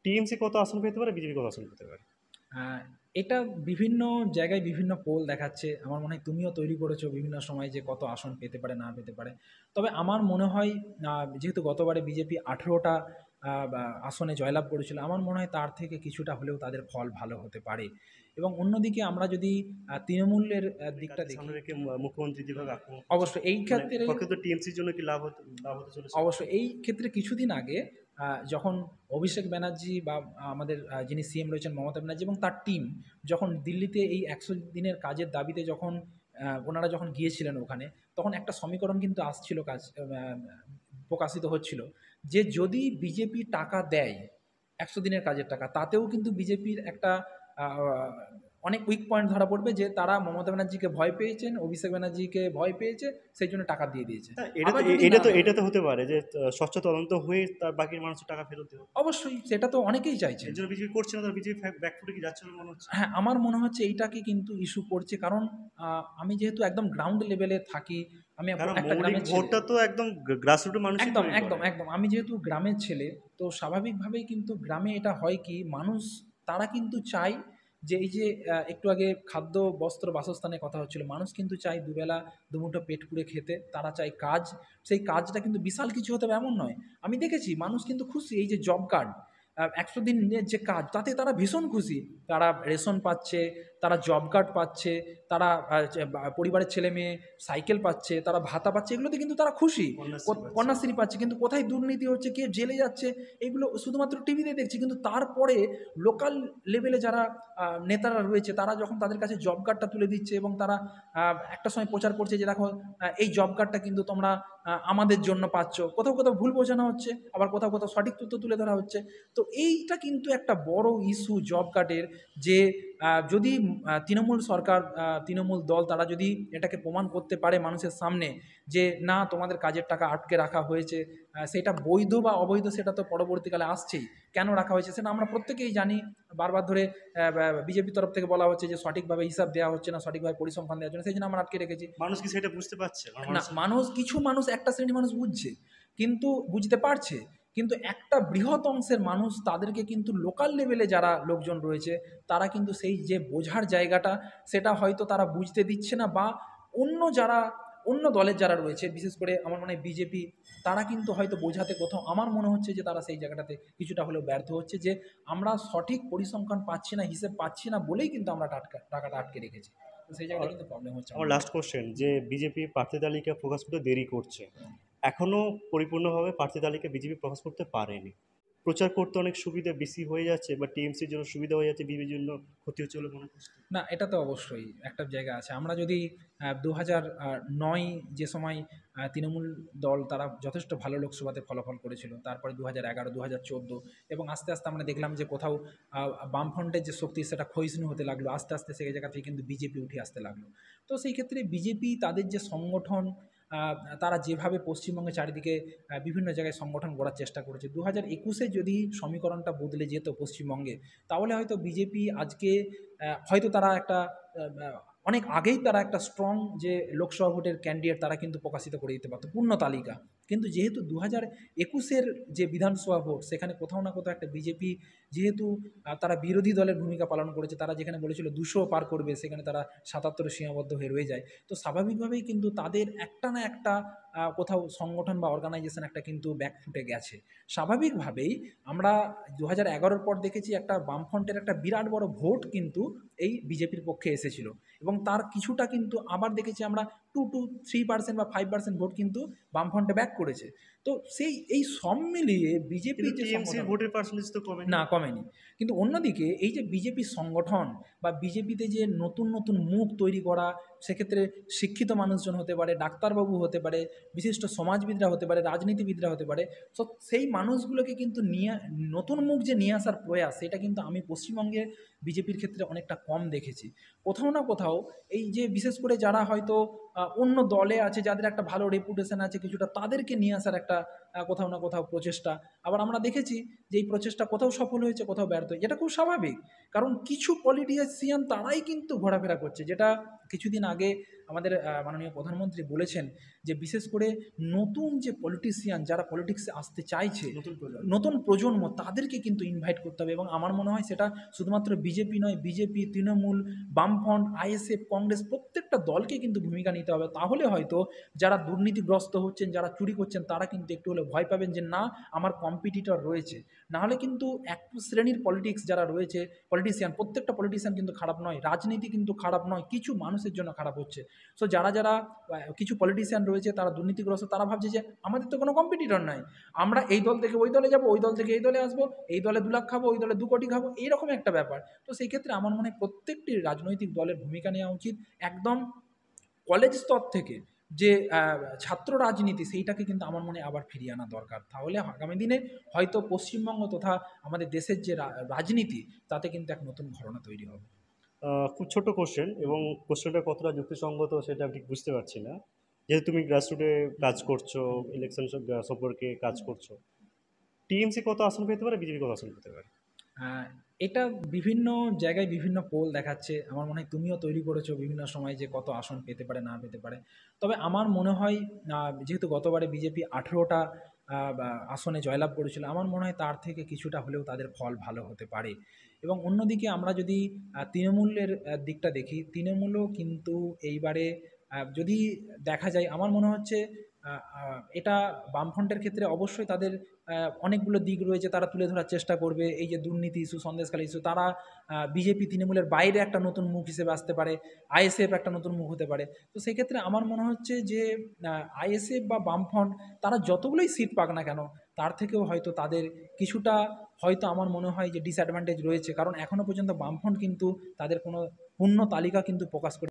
TMC কত আসন পেতে পারে, বিজেপি কত আসন পেতে পারে? আহ, এটা বিভিন্ন জায়গায় বিভিন্ন পোল দেখাচ্ছে। আমার মনে হয় তুমিও তৈরি করেছো বিভিন্ন সময় যে কত আসন পেতে পারে না পেতে পারে। তবে আমার মনে হয় যেহেতু গতবারে বিজেপি 18টা আসনে জয়লাভ করেছিল, আমার মনে হয় তার থেকে কিছুটা হলেও তাদের ফল ভালো হতে পারে। এবং অন্যদিকে আমরা যদি তৃণমূলের দিকটা কাকে সামনে দেখি, রেখে মুখ্যমন্ত্রী যেভাবে আক্রমণ করছে, অবশ্য এই মানে ক্ষেত্রে প্রকৃত টিএমসির জন্য কি লাভ হতে চলেছে? অবশ্য এই ক্ষেত্রে কিছুদিন আগে যখন অভিষেক ব্যানার্জি বা আমাদের যিনি সিএম রয়েছেন মমতা ব্যানার্জি এবং তার টিম যখন দিল্লিতে এই 100 দিনের কাজের দাবিতে যখন ওনারা যখন গিয়েছিলেন ওখানে, তখন একটা সমীকরণ কিন্তু আসছিল প্রকাশিত হচ্ছিল যে যদি বিজেপি টাকা দেয় 100 দিনের কাজের টাকা, তাতেও কিন্তু বিজেপির একটা আহ, অনেক উইক পয়েন্ট ধরা পড়বে যে তারা মমতা ব্যানার্জিকে ভয় পেয়েছেন, অভিষেক ব্যানার্জিকে ভয় পেয়েছে, সেই জন্য টাকা দিয়ে দিয়েছে। হ্যাঁ, এটা তো আবার যদি এটা না তো দেয়, এটা তো হতে পারে যে স্বচ্ছ তদন্ত হয়ে তার বাকি মানুষের টাকা ফেরত দেবে। অবশ্যই সেটা তো অনেকেই চাইছেন। এর জন্য বিজেপি করছে না, তার বিজেপি ব্যাকফুটে কি যাচ্ছে বলে মনে হচ্ছে? হ্যাঁ, আমার মনে হচ্ছে এইটাকে কিন্তু ইস্যু করছে, কারণ আমি যেহেতু একদম গ্রাউন্ড লেভেলে থাকি, আমি কারণ একটা মৌলিক গ্রামের ছেলে। ভোটটা তো একদম গ্রাসরুটের মানুষই একদম, তৈরি একদম, করে। একদম। আমি যেহেতু গ্রামের ছেলে, তো স্বাভাবিকভাবেই কিন্তু গ্রামে এটা হয় কি, মানুষ তারা কিন্তু চায় যে এই যে একটু আগে খাদ্য, বস্ত্র, বাসস্থানের কথা হচ্ছিল, মানুষ কিন্তু চায় দুবেলা দুমুঠো পেট পুড়ে খেতে, তারা চায় কাজ। সেই কাজটা কিন্তু বিশাল কিছু হতে হবে এমন নয়। আমি দেখেছি মানুষ কিন্তু খুশি, এই যে জব কার্ড 100 দিনের যে কাজ, তাতে তারা ভীষণ খুশি। তারা রেশন পাচ্ছে, তারা জব কার্ড পাচ্ছে, তারা পরিবারের ছেলে মেয়ে সাইকেল পাচ্ছে, তারা ভাতা পাচ্ছে, এগুলোতে কিন্তু তারা খুশি। কন্যাশ্রী পাচ্ছে। কন্যাশ্রী পাচ্ছে, কিন্তু কোথায় দুর্নীতি হচ্ছে, কে জেলে যাচ্ছে, এগুলো শুধুমাত্র টিভিতে দেখছি। কিন্তু তারপরে লোকাল লেভেলে যারা নেতারা রয়েছে, তারা যখন তাদের কাছে জব কার্ডটা তুলে দিচ্ছে এবং তারা একটা সময় প্রচার করছে যে দেখো এই জব কার্ডটা কিন্তু তোমরা আমাদের জন্য পাচ্ছ, কোথাও কোথাও ভুল বোঝানো হচ্ছে, আবার কোথাও কোথাও সঠিক তথ্য তুলে ধরা হচ্ছে। তো এইটা কিন্তু একটা বড় ইস্যু জব কার্ডের, যে যদি তৃণমূল সরকার, তৃণমূল দল, তারা যদি এটাকে প্রমাণ করতে পারে মানুষের সামনে যে না তোমাদের কাজের টাকা আটকে রাখা হয়েছে, সেটা বৈধ বা অবৈধ সেটা তো পরবর্তীকালে আসছেই, কেন রাখা হয়েছে সেটা আমরা প্রত্যেকেই জানি। বারবার ধরে বিজেপির তরফ থেকে বলা হচ্ছে যে সঠিকভাবে হিসাব দেওয়া হচ্ছে না, সঠিকভাবে পরিসংখ্যান দেওয়া হচ্ছে না, সেই জন্য আমরা আটকে রেখেছি। মানুষ কি সেটা বুঝতে পারছে? না, মানুষের কিছু মানুষ, একটা শ্রেণীর মানুষ বুঝছে, কিন্তু বুঝতে পারছে, কিন্তু একটা বৃহৎ অংশের মানুষ, তাদেরকে কিন্তু লোকাল লেভেলে যারা লোকজন রয়েছে, তারা কিন্তু সেই যে বোঝার জায়গাটা, সেটা হয়তো তারা বুঝতে দিচ্ছে না, বা অন্য যারা, অন্য দলের যারা রয়েছে, বিশেষ করে আমার মনে হয় বিজেপি, তারা কিন্তু হয়তো বোঝাতে কোথাও, আমার মনে হচ্ছে যে তারা সেই জায়গাটাতে কিছুটা হলেও ব্যর্থ হচ্ছে, যে আমরা সঠিক পরিসংখ্যান পাচ্ছি না, হিসেব পাচ্ছি না বলেই কিন্তু আমরা টাকাটা আটকে রেখেছি। তো সেই জায়গাটা কিন্তু প্রবলেম হচ্ছে আমার আমার মনে লাস্ট হয়। কোশ্চেন, যে বিজেপি প্রার্থী তালিকা প্রকাশ করতে দেরি করছে, এখনো পরিপূর্ণভাবে প্রার্থী তালিকা বিজেপি প্রকাশ করতে পারেনি। প্রচার করতে অনেক সুবিধা বেশি হয়ে যাচ্ছে, বা টিএমসির জন্য সুবিধা হয়ে যাচ্ছে, বিজেপির জন্য ক্ষতি হচ্ছে বলে মনে করছে? না, এটা তো অবশ্যই একটা জায়গা আছে। আমরা যদি 2009 যে সময় তৃণমূল দল তারা যথেষ্ট ভালো লোকসভাতে ফলাফল করেছিল, তারপরে 2011, 2014, এবং আস্তে আস্তে আমরা দেখলাম যে কোথাও বামফ্রন্টের যে শক্তি সেটা ক্ষয়িষ্ণু হতে লাগলো, আস্তে আস্তে সেই জায়গা থেকে কিন্তু বিজেপি উঠে আসতে লাগলো। তো সেই ক্ষেত্রে বিজেপি তাদের যে সংগঠন, তারা যেভাবে পশ্চিমবঙ্গে চারিদিকে বিভিন্ন জায়গায় সংগঠন গড়ার চেষ্টা করেছে, 2021-এ যদি সমীকরণটা বদলে যেত পশ্চিমবঙ্গে, তাহলে হয়তো বিজেপি আজকে হয়তো তারা একটা অনেক আগেই তারা একটা স্ট্রং যে লোকসভা ভোটের ক্যান্ডিডেট তারা কিন্তু প্রকাশিত করে দিতে পারতো পূর্ণ তালিকা। কিন্তু যেহেতু 2021-এর যে বিধানসভা ভোট, সেখানে কোথাও না কোথাও একটা বিজেপি, যেহেতু তারা বিরোধী দলের ভূমিকা পালন করেছে, তারা যেখানে বলেছিল 200 পার করবে, সেখানে তারা 77-এ সীমাবদ্ধ হয়ে রয়ে যায়। তো স্বাভাবিকভাবেই কিন্তু তাদের একটা না একটা কোথাও সংগঠন বা অর্গানাইজেশন একটা কিন্তু ব্যাকফুটে গেছে। স্বাভাবিকভাবেই আমরা 2011-র পর দেখেছি একটা বামফ্রন্টের একটা বিরাট বড় ভোট কিন্তু এই বিজেপির পক্ষে এসেছিল, এবং তার কিছুটা কিন্তু আবার দেখেছি আমরা 2 to 3% বা 5% ভোট কিন্তু বামফ্রন্টে ব্যাক করেছে। তো এই সব মিলিয়ে কিন্তু বিজেপির যে টিএমসির সংগঠন, ভোটের পার্সেন্টেজ তো কমেনি। না কমেনি। কিন্তু অন্যদিকে এই যে বিজেপির সংগঠন বা বিজেপিতে যে নতুন নতুন মুখ তৈরি করা, সেক্ষেত্রে শিক্ষিত মানুষজন হতে পারে, ডাক্তারবাবু হতে পারে, বিশিষ্ট সমাজবিদরা হতে পারে, রাজনীতিবিদরা হতে পারে, তো সেই মানুষগুলোকে কিন্তু নিয়ে, নতুন মুখ যে নিয়ে আসার প্রয়াস, সেটা কিন্তু আমি পশ্চিমবঙ্গে বিজেপির ক্ষেত্রে অনেকটা কম দেখেছি। কোথাও না কোথাও এই যে বিশেষ করে যারা হয়তো অন্য দলে আছে, যাদের একটা ভালো রেপুটেশন আছে কিছুটা, তাদেরকে নিয়ে আসার একটা কোথাও না কোথাও প্রচেষ্টা। আবার আমরা দেখেছি যে এই প্রচেষ্টা কোথাও সফল হয়েছে, কোথাও ব্যর্থ হয়েছে, এটা খুব স্বাভাবিক। কারণ কিছু পলিটিশিয়ান তারাই কিন্তু ঘোরাফেরা করছে, যেটা কিছুদিন আগে আমাদের মাননীয় প্রধানমন্ত্রী বলেছেন যে বিশেষ করে নতুন যে পলিটিশিয়ান যারা পলিটিক্সে আসতে চাইছে, নতুন প্রজন্ম। নতুন প্রজন্ম, তাদেরকে কিন্তু ইনভাইট করতে হবে। এবং আমার মনে হয় সেটা শুধুমাত্র বিজেপি নয়, বিজেপি, তৃণমূল, বামফ্রন্ট, আইএসএফ, কংগ্রেস, প্রত্যেকটা দলকে কিন্তু ভূমিকা নিতে হবে। তাহলে হয়তো যারা দুর্নীতিগ্রস্ত হচ্ছেন, যারা চুরি করছেন, তারা কিন্তু একটু হলে ভয় পাবেন যে না, আমার কম্পিটিটর রয়েছে। নাহলে কিন্তু এক শ্রেণীর পলিটিক্স যারা রয়েছে, পলিটিশিয়ান, প্রত্যেকটা পলিটিশিয়ান কিন্তু খারাপ নয়, রাজনীতি কিন্তু খারাপ নয়, কিছু মানুষের জন্য খারাপ হচ্ছে। সো যারা যারা কিছু পলিটিশিয়ান রয়েছে তারা দুর্নীতিগ্রস্ত, তারা ভাবছে যে আমাদের তো কোনো কম্পিটিটর নাই, আমরা এই দল থেকে ওই দলে যাব, ওই দল থেকে এই দলে আসবো, এই দলে 2 লাখ খাবো, ওই দলে 2 কোটি খাবো, এইরকম একটা ব্যাপার। তো সেই ক্ষেত্রে আমার মনে হয় প্রত্যেকটি রাজনৈতিক দলের ভূমিকা নেওয়া উচিত একদম কলেজ স্তর থেকে। যে ছাত্র রাজনীতি, সেইটাকে কিন্তু আমার মনে হয় আবার ফিরিয়ে আনা দরকার। তাহলে আগামী দিনে হয়তো পশ্চিমবঙ্গ তথা আমাদের দেশের যে রাজনীতি, তাতে কিন্তু এক নতুন ঘটনা তৈরি হবে। খুব ছোট কোশ্চেন, এবং কোশ্চেনটা কতটা যুক্তিসঙ্গত সেটা আমি ঠিক বুঝতে পারছি না। যেহেতু তুমি গ্রাসরুটে কাজ করছো, ইলেকশন সম্পর্কে কাজ করছো, টিএমসি কত আসন পেতে পারে, বিজেপি কত আসন পেতে পারে? আহ, এটা বিভিন্ন জায়গায় বিভিন্ন পোল দেখাচ্ছে। আমার মনে হয় তুমিও তৈরি করেছো বিভিন্ন সময় যে কত আসন পেতে পারে না পেতে পারে। তবে আমার মনে হয় যেহেতু গতবারে বিজেপি 18টা আসনে জয়লাভ করেছিল, আমার মনে হয় তার থেকে কিছুটা হলেও তাদের ফল ভালো হতে পারে। এবং অন্যদিকে আমরা যদি তৃণমূলের দিকটা দেখি, তৃণমূলও কিন্তু এইবারে যদি দেখা যায়, আমার মনে হচ্ছে এটা বামফ্রন্টের ক্ষেত্রে অবশ্যই তাদের অনেকগুলো দিক রয়েছে, তারা তুলে ধরার চেষ্টা করবে। এই যে দুর্নীতি ইস্যু, সন্দেশখালী ইস্যু, তারা বিজেপি তৃণমূলের বাইরে একটা নতুন মুখ হিসেবে আসতে পারে, আইএসএফ একটা নতুন মুখ হতে পারে। তো সেক্ষেত্রে আমার মনে হচ্ছে যে আইএসএফ বা বামফ্রন্ট তারা যতগুলোই সিট পাক না কেন, তার থেকেও হয়তো তাদের কিছুটা, হয়তো আমার মনে হয় যে ডিসঅ্যাডভান্টেজ রয়েছে। কারণ এখনও পর্যন্ত বামফ্রন্ট কিন্তু তাদের কোনো পূর্ণ তালিকা কিন্তু প্রকাশ করে